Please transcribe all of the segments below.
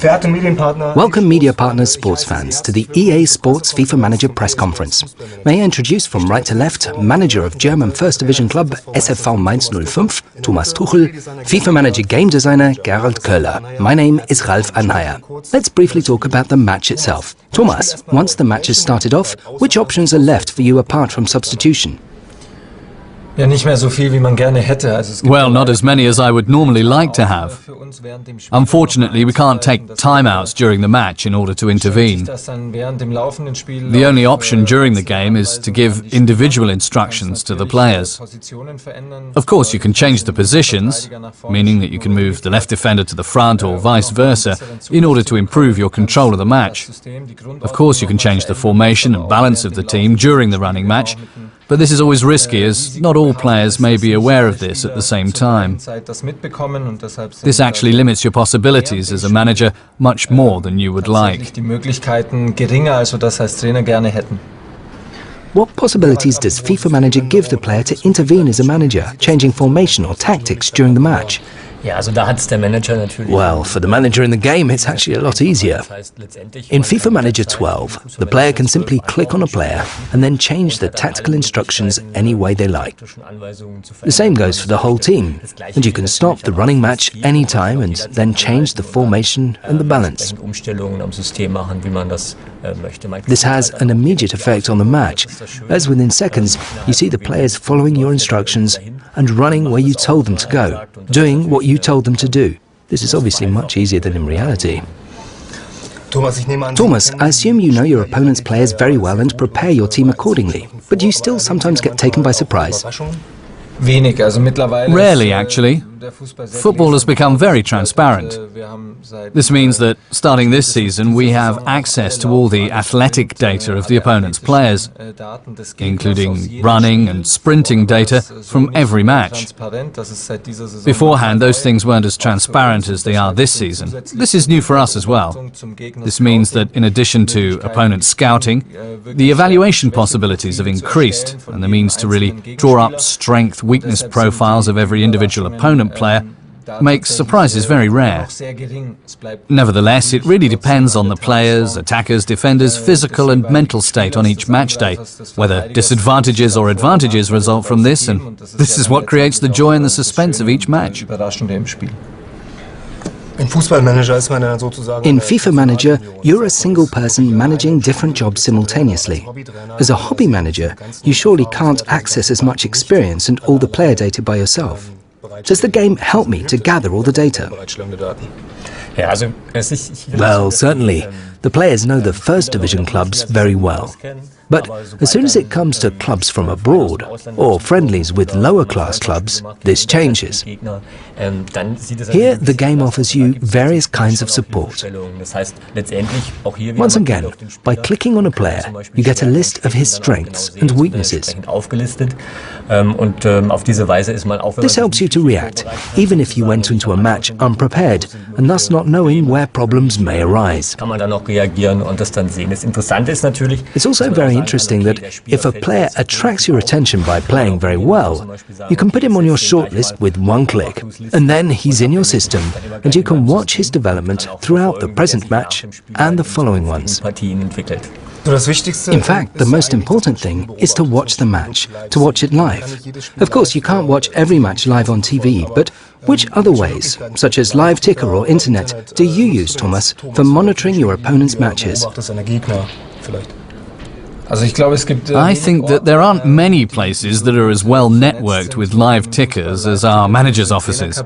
Welcome media partners, sports fans, to the EA Sports FIFA Manager press conference. May I introduce from right to left, manager of German First Division club SFV Mainz 05, Thomas Tuchel, FIFA Manager game designer Gerald Köhler. My name is Ralf Anheier. Let's briefly talk about the match itself. Thomas, once the match has started off, which options are left for you apart from substitution? Well, not as many as I would normally like to have. Unfortunately, we can't take timeouts during the match in order to intervene. The only option during the game is to give individual instructions to the players. Of course, you can change the positions, meaning that you can move the left defender to the front or vice versa, in order to improve your control of the match. Of course, you can change the formation and balance of the team during the running match, but this is always risky, as not all players may be aware of this at the same time. This actually limits your possibilities as a manager much more than you would like. What possibilities does FIFA Manager give the player to intervene as a manager, changing formation or tactics during the match? Well, for the manager in the game, it's actually a lot easier. In FIFA Manager 12, the player can simply click on a player and then change the tactical instructions any way they like. The same goes for the whole team, and you can stop the running match anytime and then change the formation and the balance. This has an immediate effect on the match, as within seconds you see the players following your instructions and running where you told them to go, doing what you told them to do. This is obviously much easier than in reality. Thomas, I assume you know your opponent's players very well and prepare your team accordingly, but do you still sometimes get taken by surprise? Rarely, actually. Football has become very transparent. This means that, starting this season, we have access to all the athletic data of the opponent's players, including running and sprinting data from every match. Beforehand, those things weren't as transparent as they are this season. This is new for us as well. This means that, in addition to opponent scouting, the evaluation possibilities have increased, and the means to really draw up strength-weakness profiles of every individual opponent player makes surprises very rare. Nevertheless, it really depends on the players, attackers, defenders' physical and mental state on each match day, whether disadvantages or advantages result from this, and this is what creates the joy and the suspense of each match. In FIFA Manager, you're a single person managing different jobs simultaneously. As a hobby manager, you surely can't access as much experience and all the player data by yourself. Does the game help me to gather all the data? Well, certainly. The players know the First Division clubs very well. But as soon as it comes to clubs from abroad, or friendlies with lower class clubs, this changes. Here, the game offers you various kinds of support. Once again, by clicking on a player, you get a list of his strengths and weaknesses. This helps you to react, even if you went into a match unprepared, and thus not knowing where problems may arise. It's also very interesting that if a player attracts your attention by playing very well, you can put him on your shortlist with one click, and then he's in your system, and you can watch his development throughout the present match and the following ones. In fact, the most important thing is to watch the match, to watch it live. Of course, you can't watch every match live on TV, but which other ways, such as live ticker or internet, do you use, Thomas, for monitoring your opponent's matches? I think that there aren't many places that are as well networked with live tickers as our managers' offices.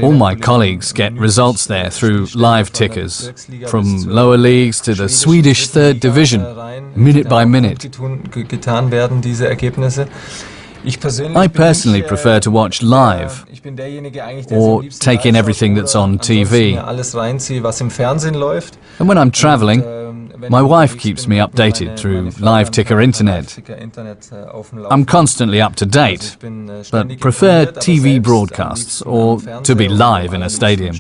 All my colleagues get results there through live tickers, from lower leagues to the Swedish Third Division, minute by minute. I personally prefer to watch live, or take in everything that's on TV. And when I'm travelling, my wife keeps me updated through live ticker internet. I'm constantly up to date, but prefer TV broadcasts or to be live in a stadium.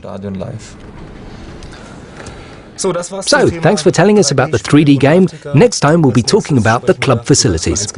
So, thanks for telling us about the 3D game. Next time we'll be talking about the club facilities.